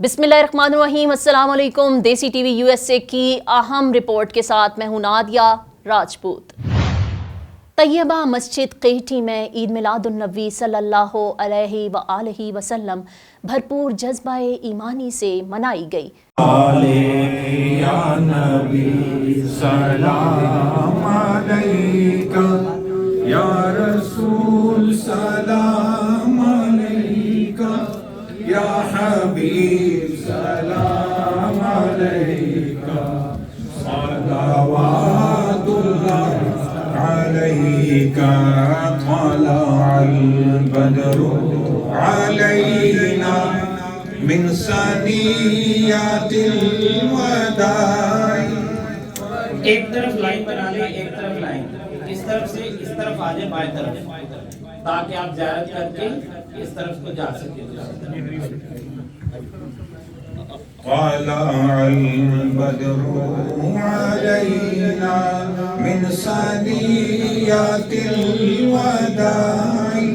बिस्मिल्लाहिर्रहमानिर्रहीम। अस्सलाम वालेकुम। देसी टीवी यूएसए की अहम रिपोर्ट के साथ मैं हूं नादिया राजपूत। तैयबा मस्जिद केहटी में ईद मिलादुन्नबी सल्लल्लाहु अलैहि वसल्लम भरपूर जज्बा ईमानी से मनाई गई। या नबी सलाम अलैका, या रसूल सलाम अलैका, या हबीब सलाम अलैका, सलावातुल्लाह अलैका, तलअल बद्रु अलैना मिन सनियातिल वदाई। एक तरफ लाइन बना ले, एक तरफ लाइन, इस तरफ से इस तरफ आ जाए बाएं तरफ, ताकि आप ज़ियारत करके इस तरफ को जा सके। तलअल बद्रु अलैना मिन सनियातिल वदाई,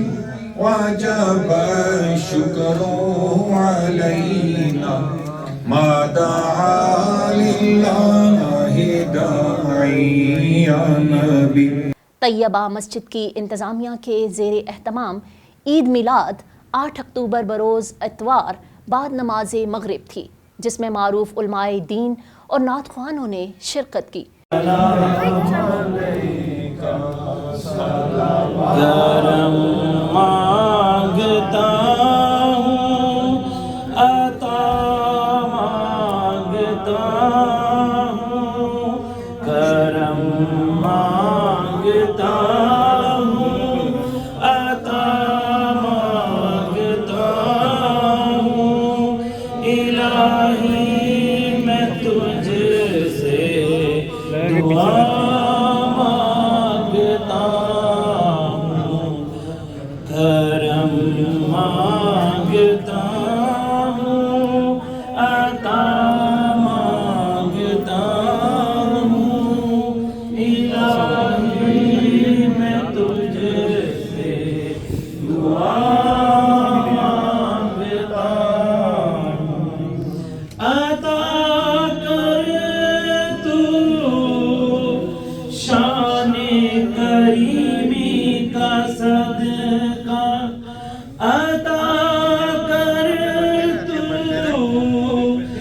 वजब शुक्र अलैना मा दआ लिल्लाहि दाई या नबी। तैयबा मस्जिद की इंतज़ामिया के ज़ेर एहतमाम ईद मिलाद 8 अक्टूबर बरोज़ इतवार बाद नमाज मगरिब थी, जिसमें मारूफ उलमाए दीन और नात ख्वानों ने शिरकत की। करम मांगता हूँ, अता मांगता हूँ, करम मांगता हूँ, अता मांगता हूँ, इलाही मैं तुझसे दुआ मांगता हूँ, करम मांगता हूँ, अता मांगता हूँ, इलाही मैं तुझसे दुआ मांगता हूँ, अता कर तू शान करीमी का सदका, अता कर तू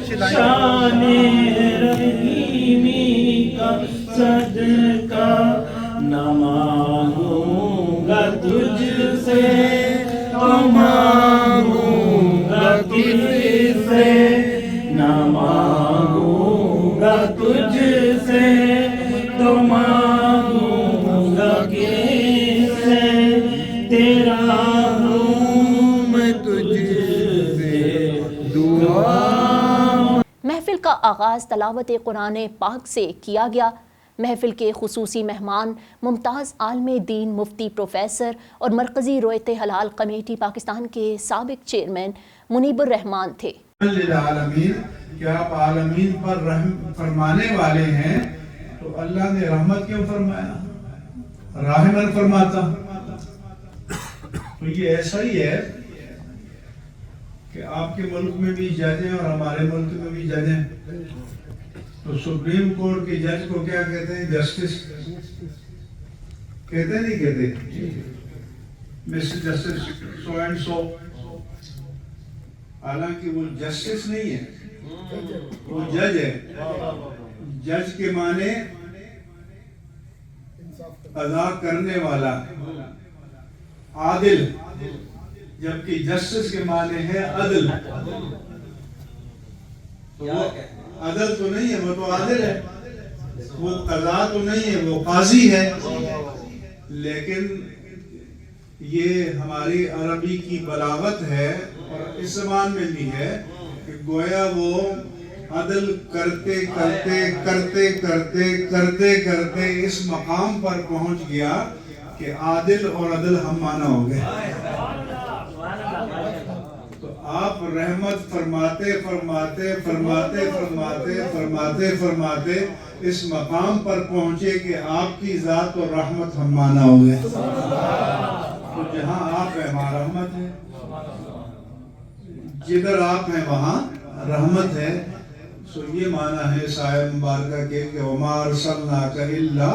शान रहीमी का सदका, न मांगूंगा तुझसे तो मांगूंगा किससे, न मांगूंगा तुझसे तो मांगूंगा किससे, तेरा हूँ मैं तुझसे दुआ। महफिल का आगाज़ तलावत कुरान पाक से किया गया। महफिल के खुसूसी मेहमान मुमताज़ आलम दीन मुफ्ती प्रोफेसर और मरकज़ी रोयत हलाल कमेटी पाकिस्तान के साबिक चेयरमैन मुनीबुर रहमान थे। आलमीन, क्या आप आलमीन पर रहम फरमाने वाले हैं, तो अल्लाह ने रहमत क्यों फरमाया, राहमन फरमाता। तो ये ऐसा ही है कि आपके मुल्क में भी जज हैं और हमारे मुल्क में भी जज हैं। तो सुप्रीम कोर्ट के जज को क्या कहते हैं, जस्टिस कहते नहीं कहते, mister justice so and so. हालांकि वो जस्टिस नहीं है, वो जज है। जज के माने अदा करने वाला, आदिल, जबकि जस्टिस के माने है अदल। तो वो अदल तो नहीं है, वो तो आदिल है। वो कज़ा तो नहीं है, वो काजी है। लेकिन ये हमारी अरबी की बलागत है और इस ज़बान में भी है कि गोया वो अदल करते करते करते करते करते करते इस मकाम पर पहुंच गया कि आदिल और अदल हम माना हो गए। तो आप रहमत फरमाते फरमाते फरमाते फरमाते फरमाते फरमाते इस मकाम पर पहुंचे कि आपकी ज़ात और रहमत हम माना हो गए। तो जहाँ आप हैं वहाँ रहमत है, जिधर आप हैं वहाँ रहमत है। सो ये माना है साया मुबारका के वमा अरसलनाका इल्ला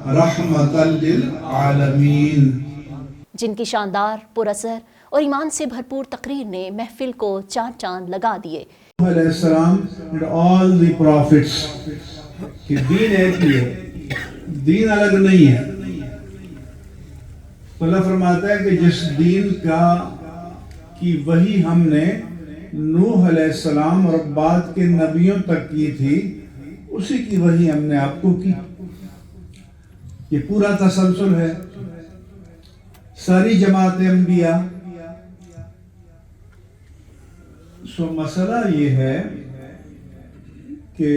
रहमतल लिल आलमीन। जिनकी शानदार, पुरअसर और ईमान से भरपूर तकरीर ने महफिल को चार चांद लगा दिए। अलैहिस्सलाम and all the prophets कि दीन एक ही है, दीन अलग नहीं है। तो अल्लाह फरमाता है कि जिस दीन की वही हमने नूह अलैहिस्सलाम और बाद के नबियों तक की थी, उसी की वही हमने आपको की। ये पूरा तसलसल है, सारी जमात अंबिया। सो मसला ये है कि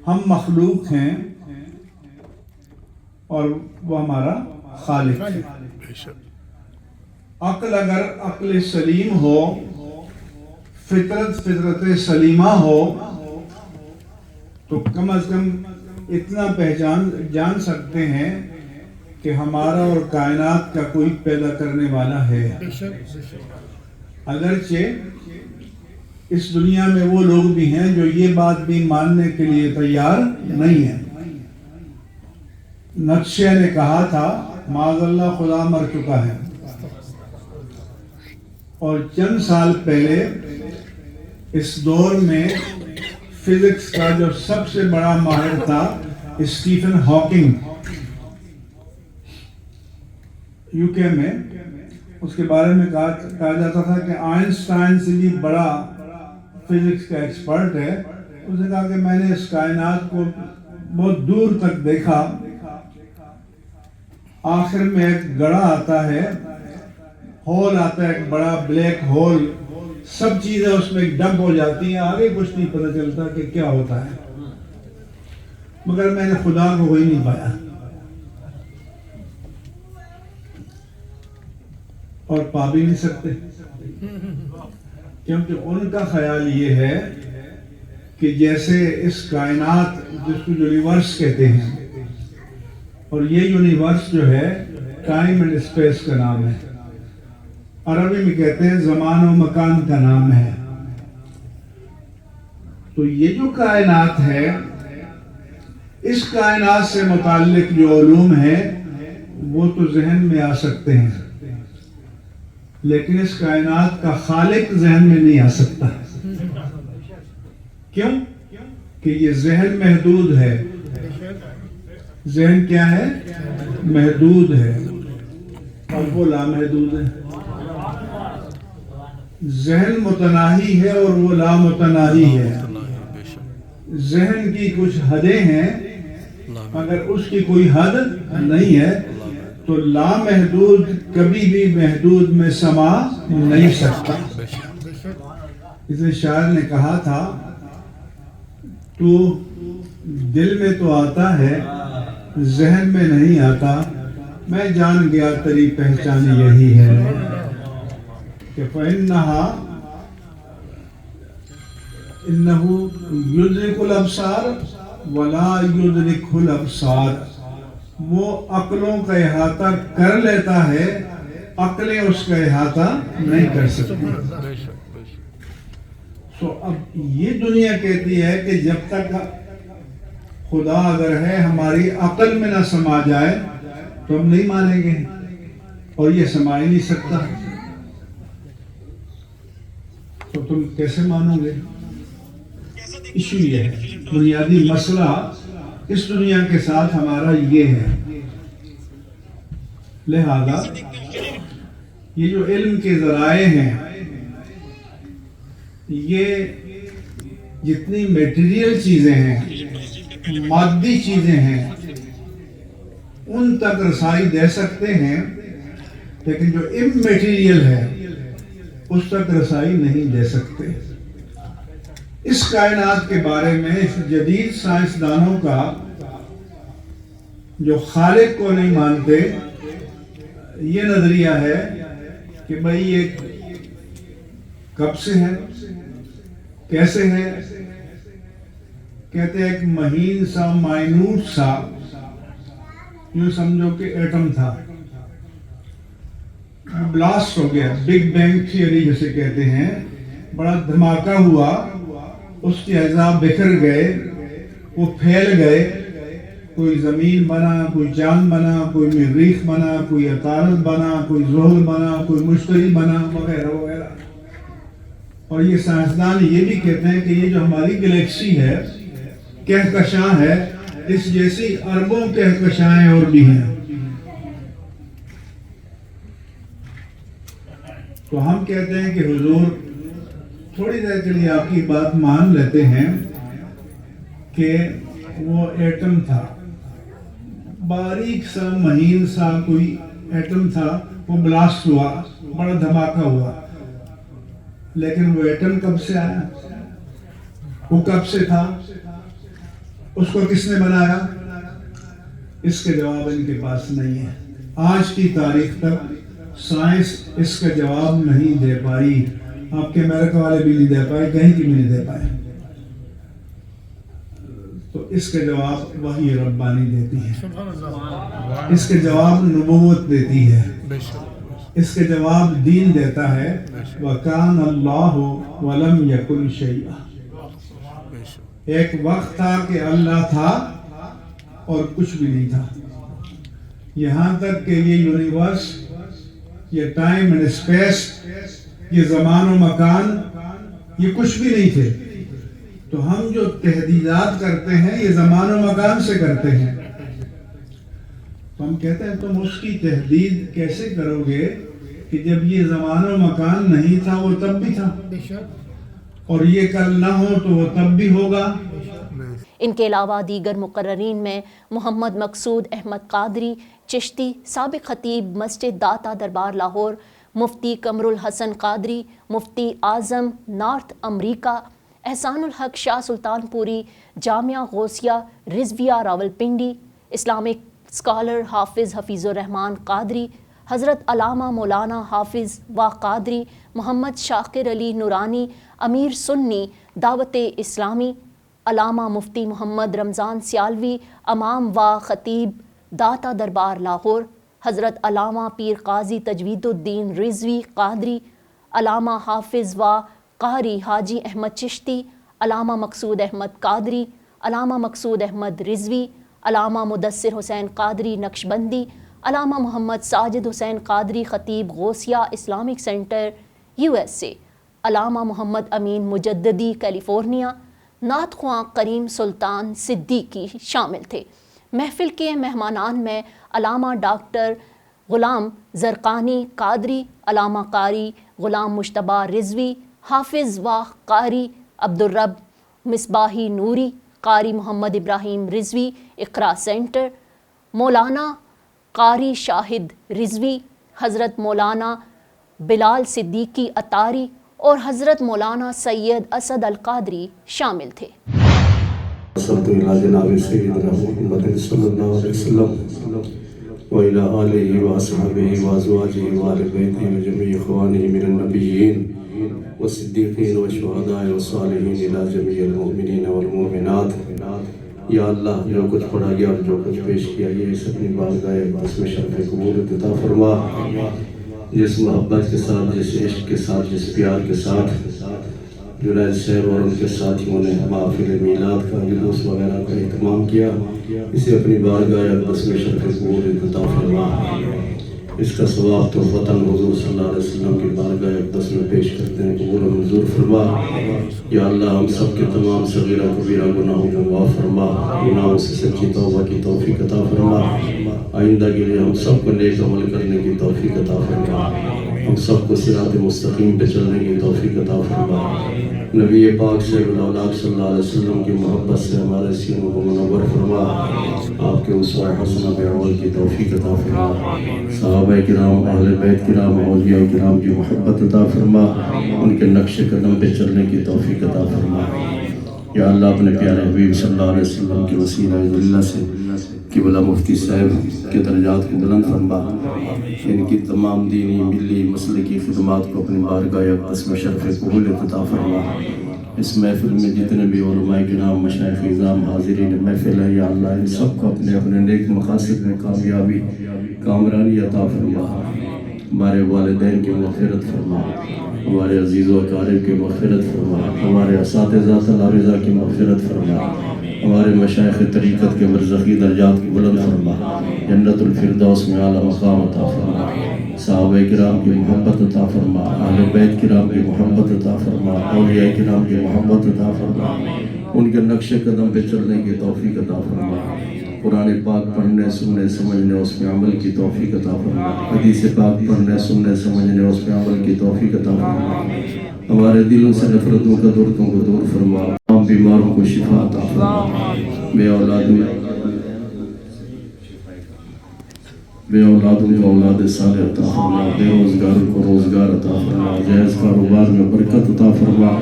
हम मखलूक हैं और वो हमारा खालिक है। अक्ल अगर अक्ल सलीम हो, फितरत सलीमा हो, तो कम अज कम इतना जान सकते हैं कि हमारा और कायनात का कोई पैदा करने वाला है। अगरचे इस दुनिया में वो लोग भी हैं जो ये बात भी मानने के लिए तैयार नहीं है। नक्शे ने कहा था माज़अल्लाह खुदा मर चुका है, और चंद साल पहले इस दौर में फिजिक्स का जो सबसे बड़ा माहिर था स्टीफन हॉकिंग, यूके में, उसके बारे में कहा जाता था कि आइंस्टाइन से भी बड़ा फिजिक्स का एक्सपर्ट है। उसने कहा कि मैंने इस कायनात को बहुत दूर तक देखा, आखिर में एक गड़ा आता है, होल आता है, एक बड़ा ब्लैक होल, सब चीजें उसमें डंप हो जाती हैं, आगे कुछ नहीं पता चलता कि क्या होता है। मगर मैंने खुदा को हो ही नहीं पाया, और पा भी नहीं सकते, क्योंकि उनका ख्याल ये है कि जैसे इस कायनात जिसको यूनिवर्स कहते हैं, और ये यूनिवर्स जो है टाइम एंड स्पेस का नाम है, अरबी में कहते हैं ज़मान और मकान का नाम है। तो ये जो कायनात है, इस कायनात से मुताल्लिक जो उलूम है वो तो जहन में आ सकते हैं, लेकिन इस कायनात का खालिक जहन में नहीं आ सकता। क्यों? कि ये जहन महदूद है। जहन क्या है? महदूद है, और वो लामहदूद है। जहन मुतनाही है और वो लामुतनाही है। जहन की कुछ हदें हैं, अगर उसकी कोई हद नहीं है तो लामहदूद कभी भी महदूद में समा नहीं सकता। इसलिए शायर ने कहा था, तू दिल में तो आता है, जहन में नहीं आता, मैं जान गया तेरी पहचान यही है कि इन्नहु युद्रिकुल अब्सार वला युद्रिकुल अब्सार। वो अक्लों का इहाता कर लेता है, अक्लें उसका इहाता नहीं कर सकती। तो अब ये दुनिया कहती है कि जब तक खुदा अगर है हमारी अक्ल में ना समा जाए तो हम नहीं मानेंगे, और ये समा ही नहीं सकता, तो तुम कैसे मानोगे? इशू ये है, बुनियादी मसला इस दुनिया के साथ हमारा ये है। लिहाजा ये जो इल्म के ज़राए हैं, ये जितनी मटेरियल चीजें हैं, मादी चीजें हैं, उन तक रसाई दे सकते हैं, लेकिन जो इममेटीरियल है उस तक रसाई नहीं दे सकते। इस कायनात के बारे में जदीद साइंसदानों का जो खालिक को नहीं मानते, ये नजरिया है कि भाई ये कब से है, कैसे है। कहते हैं एक महीन सा, माइन्यूट सा, यूं समझो कि एटम था, ब्लास्ट हो गया, बिग बैंग थियरी जिसे कहते हैं, बड़ा धमाका हुआ اس کے اعضاء بکھر گئے، وہ پھیل گئے، کوئی زمین بنا، کوئی جان بنا، کوئی مریخ بنا، کوئی عطارد بنا، کوئی زحل بنا، کوئی مشتری بنا، وغیرہ وغیرہ۔ اور یہ سائنسدان یہ بھی کہتے ہیں کہ یہ جو ہماری گلیکسی ہے، کہکشاں ہے، اس جیسی اربوں کہکشائیں اور بھی ہیں۔ تو ہم کہتے ہیں کہ حضور تھوڑی دیر کے لیے آپ کی بات مان لیتے ہیں کہ وہ ایٹم تھا، باریک سا مہین سا کوئی ایٹم تھا، وہ بلاسٹ ہوا، بڑا دھماکہ ہوا، لیکن وہ ایٹم کب سے آیا؟ وہ کب سے تھا؟ اس کو کس نے بنایا؟ اس کے جواب ان کے پاس نہیں ہے۔ آج کی تاریخ تک سائنس اس کا جواب نہیں دے پائی، آپ کے امریکہ والے بھی نہیں دے پائے، کہیں کی بھی نہیں دے پائے۔ تو اس کے جواب وحی ربانی دیتی ہے، اس کے جواب نبوت دیتی ہے، اس کے جواب دین دیتا ہے۔ وَكَانَ اللَّهُ وَلَمْ يَكُنْ شَيْئًا۔ ایک وقت تھا کہ اللہ تھا اور کچھ بھی نہیں تھا، یہاں تک کہ یہ یونیورس، یہ ٹائم اینڈ اسپیس، یہ زمان و مکان، یہ کچھ بھی نہیں تھے۔ تو ہم جو تحدیدات کرتے ہیں یہ زمان و مکان سے کرتے ہیں۔ تو ہم کہتے ہیں تم اس کی تحدید کیسے کرو گے کہ جب یہ زمان و مکان نہیں تھا وہ تب بھی تھا، اور یہ کل نہ ہو تو وہ تب بھی ہوگا۔ ان کے علاوہ دیگر مقررین میں محمد مقصود احمد قادری چشتی، سابق خطیب مسجد داتا دربار لاہور، مفتی قمر الحسن قادری، مفتی اعظم نارتھ امریکہ، احسان الحق شاہ سلطان پوری، جامعہ غوثیہ رضویہ راولپنڈی، اسلامک اسکالر حافظ حفیظ الرحمان قادری، حضرت علامہ مولانا حافظ و قادری، محمد شاکر علی نورانی، امیر سنی دعوت اسلامی، علامہ مفتی محمد رمضان سیالوی، امام و خطیب داتا دربار لاہور، حضرت علامہ پیر قاضی تجوید الدین رضوی قادری، علامہ حافظ و قاری حاجی احمد چشتی، علامہ مقصود احمد قادری، علامہ مقصود احمد رضوی، علامہ مدثر حسین قادری نقشبندی، علامہ محمد ساجد حسین قادری خطیب غوثیہ اسلامک سینٹر USA، علامہ محمد امین مجددی کیلیفورنیا، نعت خواں کریم سلطان صدیقی شامل تھے۔ محفل کے مہمانان میں علامہ ڈاکٹر غلام زرقانی قادری، علامہ قاری غلام مجتبیٰ رضوی، حافظ و قاری عبدالرب مصباحی نوری، قاری محمد ابراہیم رضوی اقراء سینٹر، مولانا قاری شاہد رضوی، حضرت مولانا بلال صدیقی اطاری اور حضرت مولانا سید اسد القادری شامل تھے۔ صلی جناب سیدنا محمد صلی اللہ علیہ وسلم وعلی آلہ واصحابہ وازواجہ وآل بیتہ وجميع اخوانہ من النبیین والصدیقین والشہداء والصالحین الی جمیع المؤمنین والمؤمنات۔ یا اللہ جو کچھ پڑھا گیا اور جو کچھ پیش کیا گیا اس اپنی بارگاہ اقدس میں شرف قبول عطا فرما۔ جس محبت کے ساتھ، جس عشق کے ساتھ، جس پیار کے ساتھ جنید صاحب اور ان کے ساتھیوں نے محفل میلاد کا جلوس وغیرہ کا اہتمام کیا، اسے اپنی بارگاہ اقدس میں شرف قبول عطا فرما۔ اس کا ثواب تو وطن حضور صلی اللہ علیہ وسلم کی بارگاہ اقدس میں پیش کرتے ہیں، قبول و منظور فرما۔ یا اللہ ہم سب کے تمام صغیرہ کبیرہ گناہوں کو معاف فرما، گناہوں سے سچی توبہ کی توفیق عطا فرما۔ آئندہ کے لیے ہم سب کو نیک عمل کرنے کی توفیق عطا فرما، ہم سب کو صراط مستقیم پہ چلنے کی توفیق عطا فرما۔ نبی پاک صلی اللہ علیہ وسلم کی محبت سے ہمارے سینوں کو منور فرما، آپ کے اسوہ حسنہ پہ عمل کی توفیق عطا فرما۔ صحابہ کرام، اہل بیت کرام، اولیاء کرام کی محبت عطا فرما، ان کے نقش قدم پہ چلنے کی توفیق عطا فرما۔ یا اللہ اپنے پیارے حبیب صلی اللہ علیہ وسلم کی وسیلہ ذلہ سے قبلہ مفتی صاحب کے درجات کو بلند فرما، ان کی تمام دینی ملی مسلکی خدمات کو اپنی بارگاہ اقدس میں شرف قبول عطا فرما۔ اس محفل میں جتنے بھی علماء کرام، مشائخ اعظام حاضرین محفل ہے، یا اللہ ان سب کو اپنے اپنے نیک مقاصد میں کامیابی کامرانی عطا فرما، ہمارے والدین کی مغفرت فرما، ہمارے عزیز و اقارب کی مغفرت فرما، ہمارے اساتذہ تلامذہ کی مغفرت فرما، ہمارے مشائخ طریقت کے برزخی درجات کو بلند فرما، جنت الفردوس میں اعلیٰ مقام عطا فرما، صحابہ کرام کی محبت عطا فرما، اہل بیت کرام کی محبت عطا فرما، اولیاء کرام کی محبت عطا فرما، ان کے نقش قدم پہ چلنے کی توفیق عطا فرما، قرآن پاک پڑھنے سننے سمجھنے اس پہ عمل کی توفیق عطا فرما، حدیث پاک پڑھنے سننے سمجھنے اس پہ عمل کی توفیق عطا فرما، ہمارے دلوں سے نفرتوں کا دردوں کو دور فرما، تمام بیماروں کو شفا عطا فرما، بے اولادوں کو اولاد صالح عطا فرما، بے روزگاروں کو روزگار عطا فرما، جائز کاروبار میں برکت عطا فرما،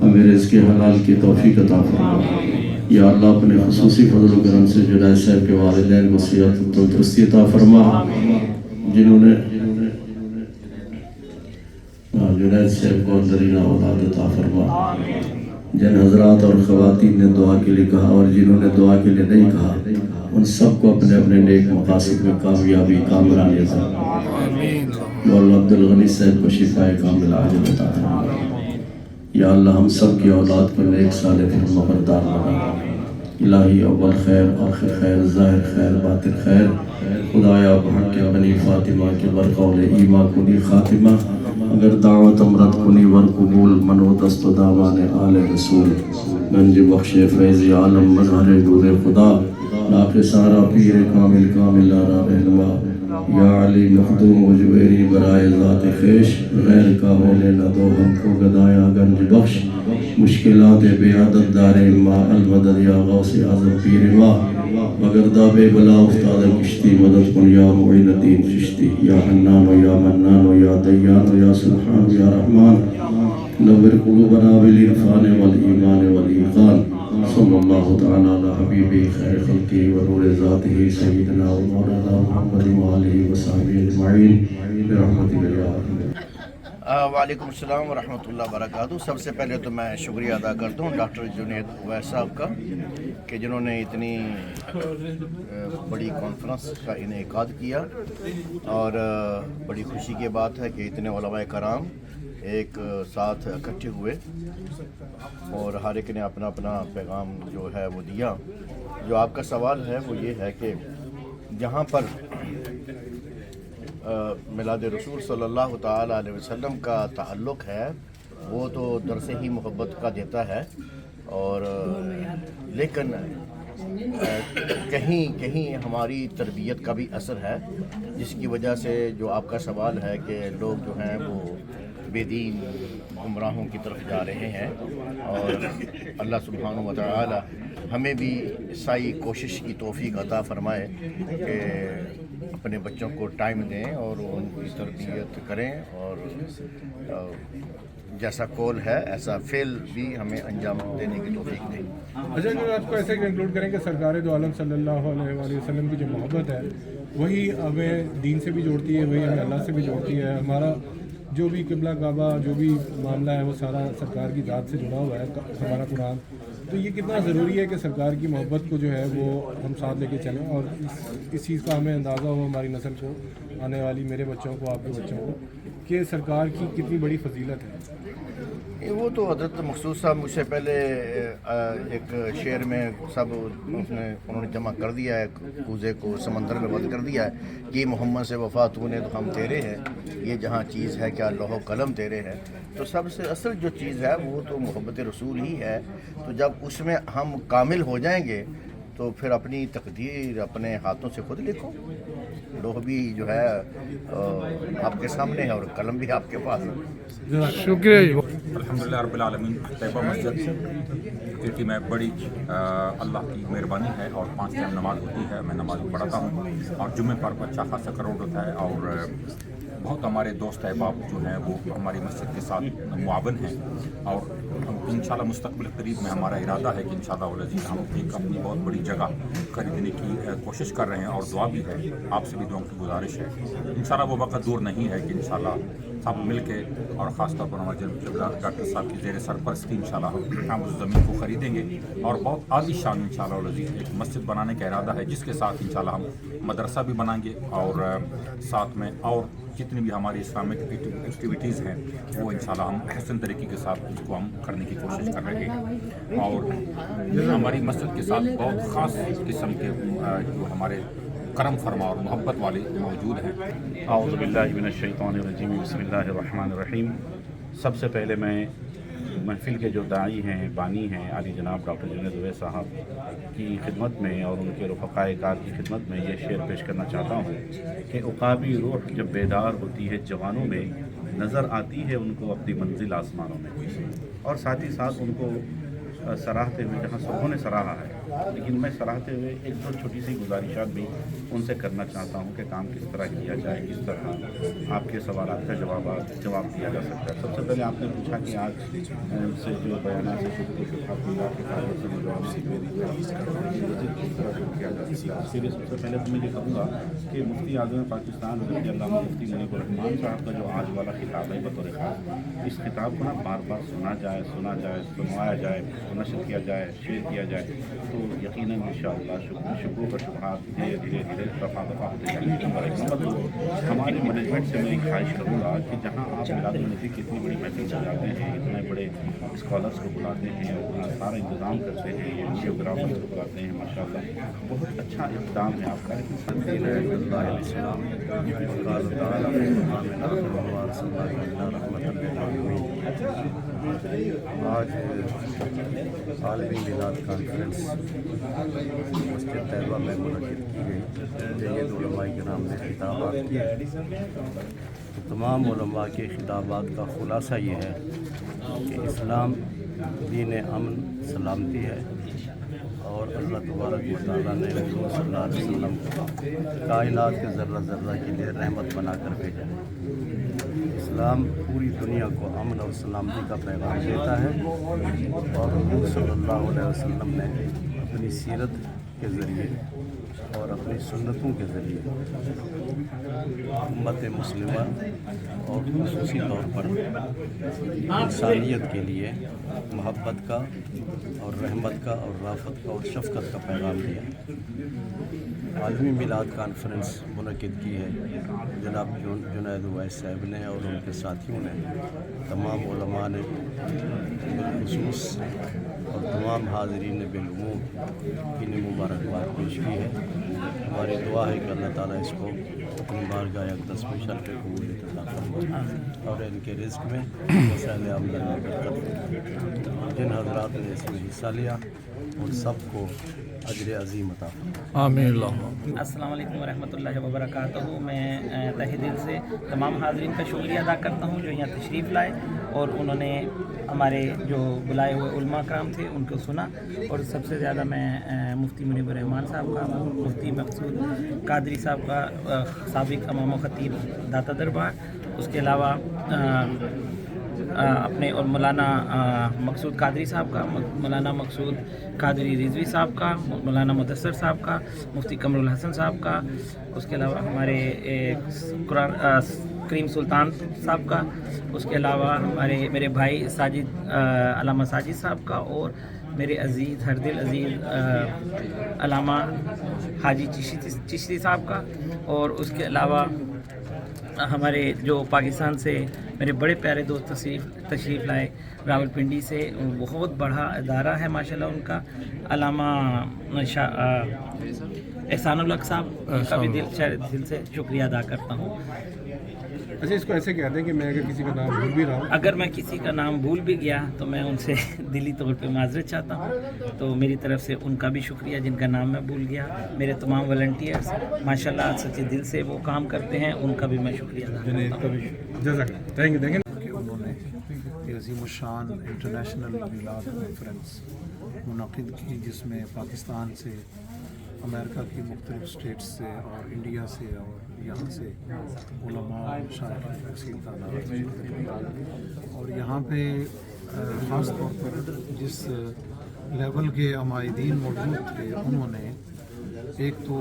ہمیں رزق حلال کی توفیق عطا فرما۔ یا اللہ اپنے خصوصی فضل و کرم سے جنید صاحب کے والدین کو صحت و تندرستی عطا فرما، جنہوں نے جنید صاحب کو درینہ اولاد عطا فرما، جن حضرات اور خواتین نے دعا کے لیے کہا اور جنہوں نے دعا کے لیے نہیں کہا، ان سب کو اپنے اپنے نیک مقاصد میں کامیابی کامرانی عطا فرما۔ مولانا عبدالغنی صاحب کو شفا کاملہ عاجل عطا فرما۔ یا اللہ ہم سب کی اولاد کو نیک صالح فرما بردار بنا، الہی اول خیر آخر خیر ظاہر خیر باطن خیر، خدایا بحق کے بنی فاطمہ کے برقول ایمان کنی خاتمہ، اگر دعوت امرت کنی ور قبول منو دست و دامان آل رسول، گنج بخش فیض عالم مظہر نور خدا، لاکھ سارا پیر کامل کامل لارا رہنما، یا علی مخدوم و جبیری برائے ذات خیش، غیر کا ہونے نہ دو ہم کو گدایا گنج بخش، مشکلات بے عدد دارے ما المدد یا غوث اعظم پیر ما، مگر دابے بلا افتاد کشتی مدد کن یا معین الدین چشتی، یا حنان و یا منان و یا دیان و یا سبحان و یا رحمان، نور قلوبنا بالعرفان والایمان والایقان، صلی اللہ تعالی علی حبیبی خیر خلقی و نور ذاتہ سیدنا و مولانا محمد و آلہ و صحبہ اجمعین برحمتک یا ارحم۔ وعلیکم السلام ورحمۃ اللہ وبرکاتہ۔ سب سے پہلے تو میں شکریہ ادا کرتا ہوں ڈاکٹر جنید اویس صاحب کا کہ جنہوں نے اتنی بڑی کانفرنس کا انعقاد کیا، اور بڑی خوشی کی بات ہے کہ اتنے علماء کرام ایک ساتھ اکٹھے ہوئے اور ہر ایک نے اپنا اپنا پیغام جو ہے وہ دیا۔ جو آپ کا سوال ہے وہ یہ ہے کہ جہاں پر میلاد رسول صلی اللہ تعالیٰ علیہ وسلم کا تعلق ہے وہ تو درس ہی محبت کا دیتا ہے، اور لیکن کہیں ہماری تربیت کا بھی اثر ہے، جس کی وجہ سے جو آپ کا سوال ہے کہ لوگ جو ہیں وہ بے دین گمراہوں کی طرف جا رہے ہیں، اور اللہ سبحانہ و تعالی ہمیں بھی ساری کوشش کی توفیق عطا فرمائے کہ اپنے بچوں کو ٹائم دیں اور ان کی تربیت کریں، اور جیسا قول ہے ایسا فعل بھی ہمیں انجام دینے کی توفیق دیں۔ اچھا، جو آپ کو ایسے کنکلوڈ کریں کہ سرکار دو عالم صلی اللہ علیہ وآلہ وسلم کی جو محبت ہے وہی ہمیں دین سے بھی جوڑتی ہے، وہی ہمیں اللہ سے بھی جوڑتی ہے، ہمارا جو بھی قبلہ کعبہ جو بھی معاملہ ہے وہ سارا سرکار کی ذات سے جڑا ہوا ہے، ہمارا قرآن، تو یہ کتنا ضروری ہے کہ سرکار کی محبت کو جو ہے وہ ہم ساتھ لے کے چلیں، اور اس چیز کا ہمیں اندازہ ہو ہماری نسل کو، آنے والی میرے بچوں کو، آپ کے بچوں کو، کہ سرکار کی کتنی بڑی فضیلت ہے۔ وہ تو حضرت مخصوص صاحب مجھ سے پہلے ایک شعر میں سب انہوں نے جمع کر دیا ہے، کوزے کو سمندر میں بند کر دیا ہے کہ محمد سے وفا تو نے تو ہم تیرے ہیں، یہ جہاں چیز ہے کیا لوح و قلم تیرے ہیں۔ تو سب سے اصل جو چیز ہے وہ تو محبت رسول ہی ہے، تو جب اس میں ہم کامل ہو جائیں گے تو پھر اپنی تقدیر اپنے ہاتھوں سے خود لکھو، لوح بھی جو ہے آپ کے سامنے ہے اور قلم بھی آپ کے پاس ہے۔ شکریہ۔ الحمدللہ رب العالمین، طیبہ مسجد کیونکہ میں بڑی اللہ کی مہربانی ہے اور 5 ٹائم نماز ہوتی ہے، میں نماز پڑھتا ہوں، اور جمعے پر اچھا خاصا کراؤڈ ہوتا ہے، اور بہت ہمارے دوست احباب جو ہیں وہ ہماری مسجد کے ساتھ معاون ہیں، اور انشاءاللہ مستقبل قریب میں ہمارا ارادہ ہے کہ انشاءاللہ العزیز ہم ایک اپنی بہت بڑی جگہ خریدنے کی کوشش کر رہے ہیں، اور دعا بھی ہے، آپ سے بھی دعاؤں کی گزارش ہے۔ انشاءاللہ وہ وقت دور نہیں ہے کہ انشاءاللہ سب مل کے، اور خاص طور پر ہمارے جناب ڈاکٹر صاحب کی زیر سرپرستی انشاءاللہ ہم اس زمین کو خریدیں گے، اور بہت عالی شان انشاءاللہ العزیز ایک مسجد بنانے کا ارادہ ہے، جس کے ساتھ انشاءاللہ ہم مدرسہ بھی بنائیں گے، اور ساتھ میں اور जितनी भी हमारी इस्लामिक एक्टिविटीज़ हैं वो इंशाल्लाह हम अहसन तरीके के साथ उसको हम करने की कोशिश कर रहे हैं। और हमारी मस्जिद के साथ बहुत ख़ास किस्म के जो हमारे करम फरमा और मोहब्बत वाले मौजूद हैं। औज़ु बिल्लाहि मिनश शैतानिर रजीम, बिस्मिल्लाहिर रहमानिर रहीम। सबसे पहले मैं महफ़िल के जो दाई हैं, बानी हैं, आली जनाब डॉक्टर जुनैद अवैस साहब की खिदमत में और उनके रफ़क़ाए कार की खिदमत में ये शेर पेश करना चाहता हूँ कि उक़ाबी रूह जब बेदार होती है जवानों में, नज़र आती है उनको अपनी मंजिल आसमानों में। और साथ ही साथ उनको सराहते हुए, जहाँ सबों ने सराहा है, लेकिन मैं सराहते हुए एक दो छोटी सी गुजारिशात भी उनसे करना चाहता हूँ कि काम किस तरह किया जाए, किस तरह आपके सवालात का जवाब दिया जा सकता है। सबसे पहले आपने पूछा कि आज से जो बयान से शुरू किया जा सकता है। इसीलिए सबसे पहले तो मैं ये कहूँगा कि मुफ्ती आज़म पाकिस्तान अल्लामा मुफ्ती मुनीब रहमान साहब का जो आज वाला खिताब है बतौर ख़ास, इस खिताब को ना बार बार सुना जाए, सुनवाया जाए, नशर किया जाए, शेयर किया जाए, तो यकीनन इंशाअल्लाह शुक्र का शुभात धीरे धीरे दफ़ा होते जाएंगे। हमारे मैनेजमेंट से मैं ख्वाहिश करूँगा कि जहाँ आप मिलादुन्नबी की इतनी बड़ी महफिल सजाते हैं, इतने बड़े स्कॉलर्स को बुलाते हैं, अपना सारा इंतज़ाम करते हैं, ये वीडियोग्राफर्स को बुलाते हैं, माशाअल्लाह बहुत अच्छा इक़दाम है आपका। आज आलमी मिलाद कॉन्फ्रेंस मस्जिद तैयबा में मुनक़िद की गई। जय्यद उलमा किराम ने खिताबात किए। तो तमाम उलमा के खिताबात का ख़ुलासा ये है कि इस्लाम दीन अमन सलामती है और अल्लाह तबारक व तआला ने हुज़ूर सल्लल्लाहु अलैहि वसल्लम को कायनात के ज़र्रा ज़र्रा के लिए रहमत बना कर भेजा है। इस्लाम पूरी दुनिया को अमन और सलामती का पैगाम देता है और हुज़ूर सल्लल्लाहु अलैहि वसल्लम ने अपनी सीरत के ज़रिए और अपनी सुन्नतों के ज़रिए उम्मत मुस्लिमा और ख़ुसूसी तौर पर इंसानियत के लिए मोहब्बत का और रहमत का और राफत का और शफ़क़त का पैगाम दिया। आलमी मिलाद कॉन्फ्रेंस मुनक़िद की है जनाब जुनैद अवैस साहब ने और उनके साथियों ने, तमाम उलमा ने बिलख़ुसूस और तमाम हाज़रीन ने बिलउमूम इन्हें मुबारकबाद पेश की है। हमारी दुआ है कि अल्लाह ताला इसको अपनी बारगाह अक़दस में शर्फ़ कबूलियत अता फरमाए और इनके रिज़्क़ में वसाइल आमदनी में बरकत। जिन हज़रात ने इसमें हिस्सा लिया उन सबको अजर अज़ीम अता फरमाए। अस्सलाम वालेकुम वरहमतुल्लाहि वबरकातुहू। मैं तहे दिल से तमाम हाज़रीन का शुक्रिया अदा करता हूँ जो यहाँ तशरीफ़ लाए और उन्होंने हमारे जो बुलाए हुए उलमा कराम थे उनको सुना। और सबसे ज़्यादा मैं मुफ्ती मुनीब रहमान साहब का, मुफ्ती मकसूद कादरी साहब का, साबिक़ इमाम ख़तीब दाता दरबार, उसके अलावा अपने और मौलाना मकसूद कादरी साहब का, मौलाना मकसूद कादरी रिजवी साहब का, मौलाना मुदस्सर साहब का, मुफ्ती कमरुल हसन साहब का, उसके अलावा हमारे कुरान करीम सुल्तान साहब का, उसके अलावा मेरे भाई साजिद अलामा साजिद साहब का और मेरे अज़ीज़ हरदिल अज़ीज़ अलामा हाजी चिश्ती साहब का। और उसके अलावा हमारे जो पाकिस्तान से मेरे बड़े प्यारे दोस्त तशरीफ़ लाए रावलपिंडी से, बहुत बड़ा इदारा है माशाल्लाह उनका, अलामा एहसानुल हक साहब का भी दिल से शुक्रिया अदा करता हूँ। अच्छा, इसको ऐसे कहते हैं कि मैं अगर किसी का नाम भूल भी रहा हूँ, अगर मैं किसी का नाम भूल भी गया तो मैं उनसे दिली तौर पे माजरत चाहता हूँ। तो मेरी तरफ से उनका भी शुक्रिया जिनका नाम मैं भूल गया। मेरे तमाम वॉलंटियर्स माशाल्लाह सच्चे दिल से वो काम करते हैं, उनका भी मैं शुक्रिया अदा करता हूँ। जज़ाकल्लाह। Thank you. कि उन्होंने ये अज़ीमुश्शान इंटरनेशनल मिलाद कॉन्फ्रेंस मुनक़िद की, जिसमें पाकिस्तान से, अमेरिका की मुख्तलिफ़ स्टेट्स से और इंडिया से और यहाँ से उलमा शायख तहसील तादाद। और यहाँ पे ख़ास तौर पर जिस लेवल के अमायदीन मौजूद थे, उन्होंने एक तो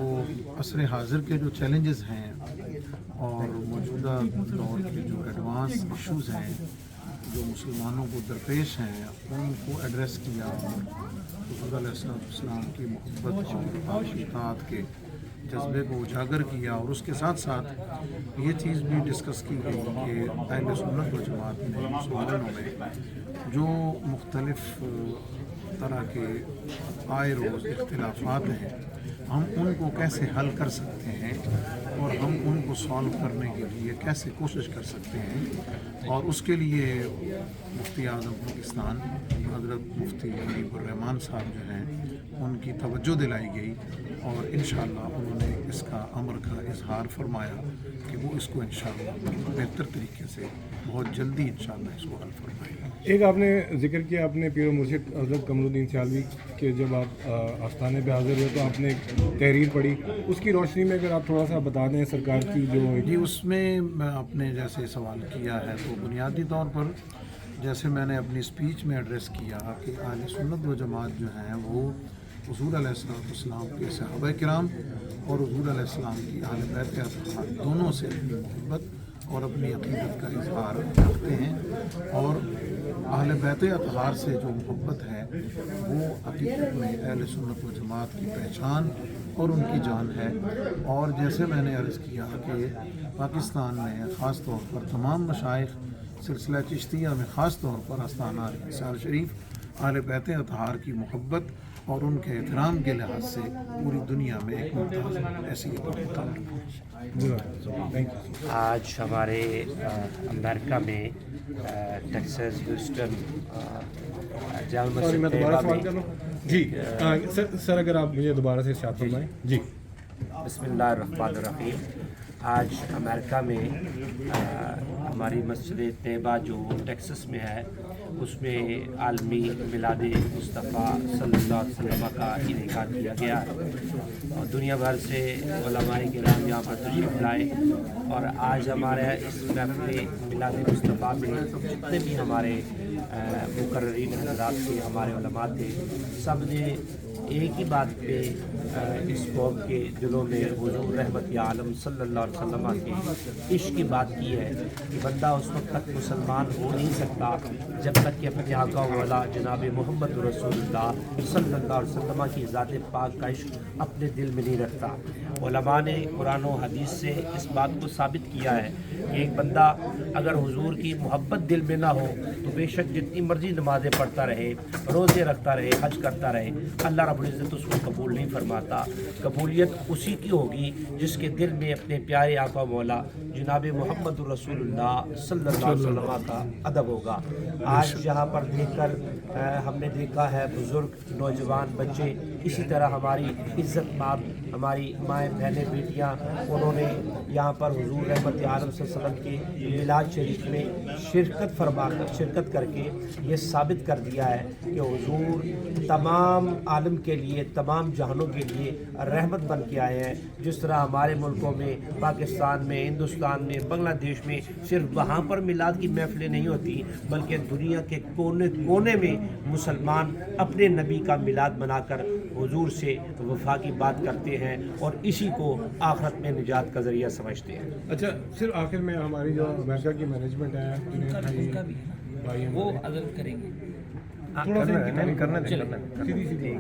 असर हाज़िर के जो चैलेंजेस हैं और मौजूदा दौर के जो एडवांस इश्यूज़ हैं जो मुसलमानों को दरपेश हैं, उनको एड्रेस किया और हुज़ूर अलैहिस्सलाम की मोहब्बत और इताअत के जज्बे को उजागर किया और उसके साथ साथ ये चीज़ भी डिस्कस की गई कि अहले सुन्नत व जमात में मुसलमानों में जो मुख्तलिफ़ तरह के आए रोज़ इख्तिलाफ़ात हैं हम उनको कैसे हल कर सकते हैं और हम उनको सॉल्व करने के लिए कैसे कोशिश कर सकते हैं, और उसके लिए मुफ्ती आज़म पाकिस्तान हज़रत मुफ्ती हबीबुर्रहमान साहब जो हैं उनकी तवज्जो दिलाई गई और इंशाअल्लाह उन्होंने इसका अमर का इजहार फरमाया कि वो इसको इंशाअल्लाह बेहतर तरीके से बहुत जल्दी इंशाअल्लाह इसको हल फरमाएंगे। एक आपने जिक्र किया अपने पीर मुर्शिद हज़रत कमरुद्दीन सियालवी के जब आप आस्थाने पे हाजिर हुए तो आपने एक तहरीर पढ़ी, उसकी रोशनी में अगर आप थोड़ा सा बता दें सरकार की जो जी उसमें आपने जैसे सवाल किया है तो बुनियादी तौर पर जैसे मैंने अपनी स्पीच में एड्रेस किया कि अहले सुन्नत व जमात जो हैं वो हुज़ूर अलैहिस्सलाम के सहाबा किराम और हुज़ूर अलैहिस्सलाम की अहले बैत अतहार दोनों से अपनी मोहब्बत और अपनी अक़ीदत का इजहार रखते हैं, और अहले बैत अतहार से जो मोहब्बत है वो हकीकत में अहले सुन्नत व जमात की पहचान और उनकी जान है। और जैसे मैंने अर्ज़ किया कि पाकिस्तान में ख़ास तौर पर तमाम मशाइख सिलसिला चिश्तिया में ख़ास तौर पर आस्थाना रिसाल शरीफ अहले बैत अतहार की मोहब्बत और उनके एहतराम के लिहाज से पूरी दुनिया में एक मुमताज़ हैसियत है। आज हमारे अमेरिका में टेक्सास ह्यूस्टन जामा मस्जिद तैयबा में जी सर अगर आप मुझे दोबारा से इरशाद फरमाएं। जी बिस्मिल्लाहिर्रहमानिर्रहीम। आज अमेरिका में हमारी मस्जिद तैयबा जो टेक्सास में है उसमें आलमी मिलाद मुस्तफ़ा सल्लल्लाहु अलैहि वसल्लम का इनेकाद किया गया और दुनिया भर से उलमाए किराम यहाँ पर तशरीफ़ लाए और आज हमारे इस महफ़िल मिलाद मुस्तफ़ा में जितने भी हमारे मुकर्ररीन हज़रात थे, हमारे उलमा थे, सब ने एक ही बात पे इस कौम के दिलों में हुज़ूर रहमत आलम सल्लल्लाहु अलैहि वसल्लम के इश्क़ की बात की है कि बंदा उस वक्त तक मुसलमान हो नहीं सकता जब तक कि अपने आका वाला जनाब मोहम्मद रसूलुल्लाह सल्लल्लाहु अलैहि वसल्लम की ज़ात पाक का इश्क़ अपने दिल में नहीं रखता। उलमा ने कुरान और हदीस से इस बात को साबित किया है कि एक बंदा अगर हुजूर की मोहब्बत दिल में ना हो तो बेशक जितनी मर्जी नमाज़ें पढ़ता रहे, रोज़े रखता रहे, हज करता रहे, अल्लाह रब्बुल इज़्ज़त उसको कबूल नहीं फरमाता। कबूलियत उसी की होगी जिसके दिल में अपने प्यारे आका मौला जनाब मोहम्मद रसूलुल्लाह सल्लल्लाहु अलैहि वसल्लम का अदब होगा। आज यहाँ पर देखकर हमने देखा है बुज़ुर्ग, नौजवान, बच्चे, इसी तरह हमारी इज़्ज़त माब, हमारी माएँ, बहनें, बेटियाँ, उन्होंने यहाँ पर हुज़ूर रहमत आलम सल्लल्लाहु अलैहि वसल्लम के मिलाद शरीफ में शिरकत करके ये साबित कर दिया है कि हुज़ूर तमाम आलम के लिए, तमाम जहानों के लिए रहमत बन के आए हैं। जिस तरह हमारे मुल्कों में, पाकिस्तान में, हिंदुस्तान में, बांग्लादेश में सिर्फ वहाँ पर मिलाद की महफिलें नहीं होती बल्कि दुनिया के कोने कोने में मुसलमान अपने नबी का मिलाद बनाकर हुजूर से वफा की बात करते हैं और इसी को आखिरत में निजात का ज़रिया समझते हैं। अच्छा, सिर्फ आखिर में हमारी जो अमेरिका की मैनेजमेंट है भाई वो अदल करेंगे, थोड़ा सा सीधी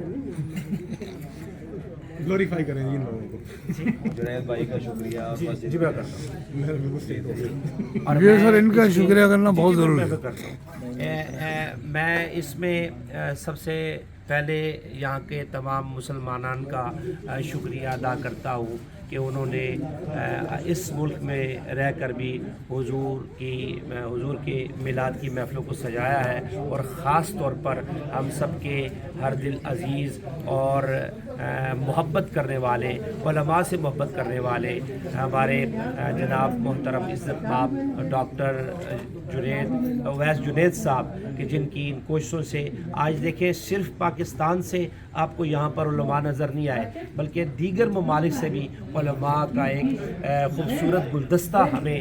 ग्लोरीफाई करें इन लोगों को। जुनैद भाई का शुक्रिया। जी मैं करता हूँ और ये सर इनका शुक्रिया करना बहुत ज़रूरी है। मैं इसमें सबसे पहले यहाँ के तमाम मुसलमानान का शुक्रिया अदा करता हूँ कि उन्होंने इस मुल्क में रहकर भी हुजूर के मिलाद की महफ़िलों को सजाया है और ख़ास तौर पर हम सब के हर दिल अज़ीज़ और मोहब्बत करने वाले, उलमा से मोहब्बत करने वाले हमारे जनाब मोहतरम इज़्ज़त माब डॉक्टर अवैस जुनैद साहब कि जिनकी इन कोशिशों से आज देखें सिर्फ पाकिस्तान से आपको यहाँ पर उलमा नज़र नहीं आए बल्कि दीगर ममालिक से भी उलमा का एक खूबसूरत गुलदस्ता हमें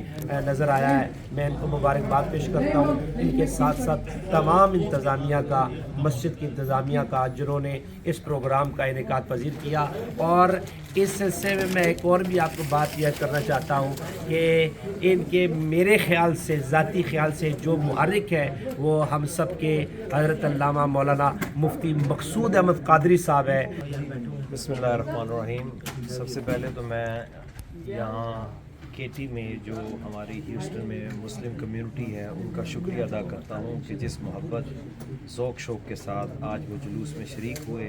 नज़र आया है। मैं इनको मुबारकबाद पेश करता हूँ, इनके साथ साथ तमाम इंतज़ामिया का, मस्जिद की इंतज़ामिया का, जिन्होंने इस प्रोग्राम का इनेकाद पजीर किया। और इस सिलसिले में मैं एक और भी आपको बात यह करना चाहता हूँ कि इनके मेरे ख़्याल से ज़ाती ख़्याल से जो मुहर्रिक है वो हम सब के हज़रत अल्लामा मौलाना मुफ्ती मकसूद अहमद कादरी साहब है। बिस्मिल्लाहिर्रहमानिर्रहीम। सबसे पहले तो मैं यहाँ केटी में जो हमारी ह्यूस्टन में मुस्लिम कम्युनिटी है उनका शुक्रिया अदा करता हूँ कि जिस मोहब्बत ज़ौक़ शौक़ के साथ आज वो जुलूस में शरीक हुए,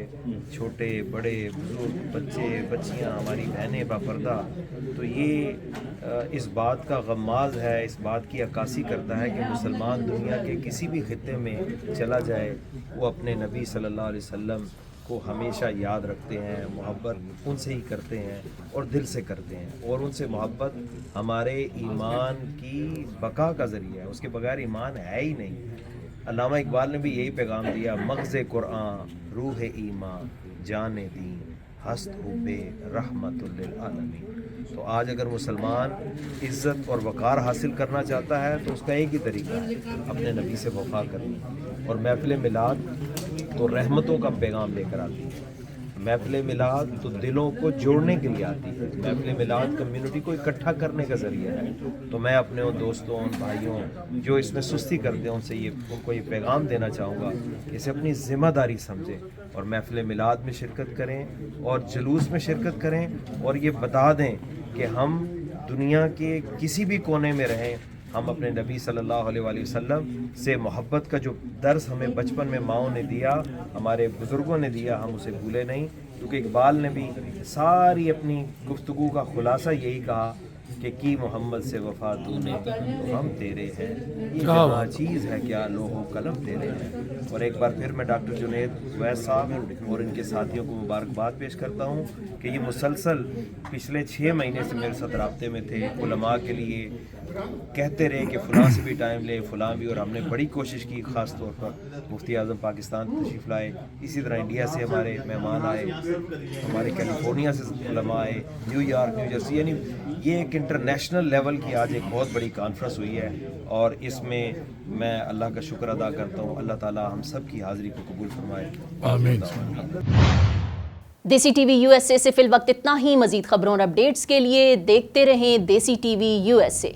छोटे बड़े बुज़ुर्ग बच्चे बच्चियाँ हमारी बहनें बापर्दा, तो ये इस बात का गमाज़ है, इस बात की अक्कासी करता है कि मुसलमान दुनिया के किसी भी खित्ते में चला जाए वो अपने नबी सल्लल्लाहु अलैहि वसल्लम को हमेशा याद रखते हैं, मोहब्बत उनसे ही करते हैं और दिल से करते हैं। और उनसे मोहब्बत हमारे ईमान की बका का ज़रिया है, उसके बगैर ईमान है ही नहीं। अल्लामा इकबाल ने भी यही पैगाम दिया, मग़ज़े कुरान रूह ईमान जाने दीन हस्त हुब्बे रहमतुल लिल आलमीन। तो आज अगर मुसलमान इज़्ज़त और वक़ार हासिल करना चाहता है तो उसका एक ही तरीका है, अपने नबी से वफ़ा करनी। और महफ़िल मिलाद तो रहमतों का पैगाम लेकर आती है, महफ़िल मिलाद तो दिलों को जोड़ने के लिए आती है, महफ़िल मिलाद कम्युनिटी को इकट्ठा करने का ज़रिया है। तो मैं अपने उन दोस्तों उन भाइयों जो इसमें सुस्ती करते हैं उनसे उनको ये पैगाम देना चाहूँगा कि इसे अपनी ज़िम्मेदारी समझें और महफ़िल मिलाद में शिरकत करें और जुलूस में शिरकत करें और ये बता दें कि हम दुनिया के किसी भी कोने में रहें, हम अपने नबी सल्लल्लाहु अलैहि वसल्लम से मोहब्बत का जो दर्स हमें बचपन में माओं ने दिया, हमारे बुज़ुर्गों ने दिया, हम उसे भूले नहीं। क्योंकि इकबाल ने भी सारी अपनी गुफ्तगू का खुलासा यही कहा कि मोहम्मद से वफ़ा तूने तो हम तेरे हैं, ये जहाँ चीज़ है क्या लोहो कलम तेरे हैं। और एक बार फिर मैं डॉक्टर जुनैद उवैस साहब और इनके साथियों को मुबारकबाद पेश करता हूँ कि ये मुसलसल पिछले 6 महीने से मेरे साथ राब्ते में थे, उलमा के लिए कहते रहे कि फ़लाँ से भी टाइम ले फ़लाँ भी, और हमने बड़ी कोशिश की। ख़ास तौर पर मुफ्ती आज़म पाकिस्तान तशरीफ़ लाए, इसी तरह इंडिया से हमारे मेहमान आए, हमारे कैलिफोर्निया से उलमा आए, न्यूयॉर्क न्यू जर्सी, यानी ये एक इंटरनेशनल लेवल की आज एक बहुत बड़ी कॉन्फ्रेंस हुई है। और इसमें मैं अल्लाह का शुक्र अदा करता हूँ, अल्लाह ताला हम सब की हाज़िरी को कबूल फरमाए, आमीन। देसी टीवी यूएसए से फिल वक्त इतना ही। मज़ीद खबरों और अपडेट्स के लिए देखते रहें देसी टीवी यूएसए।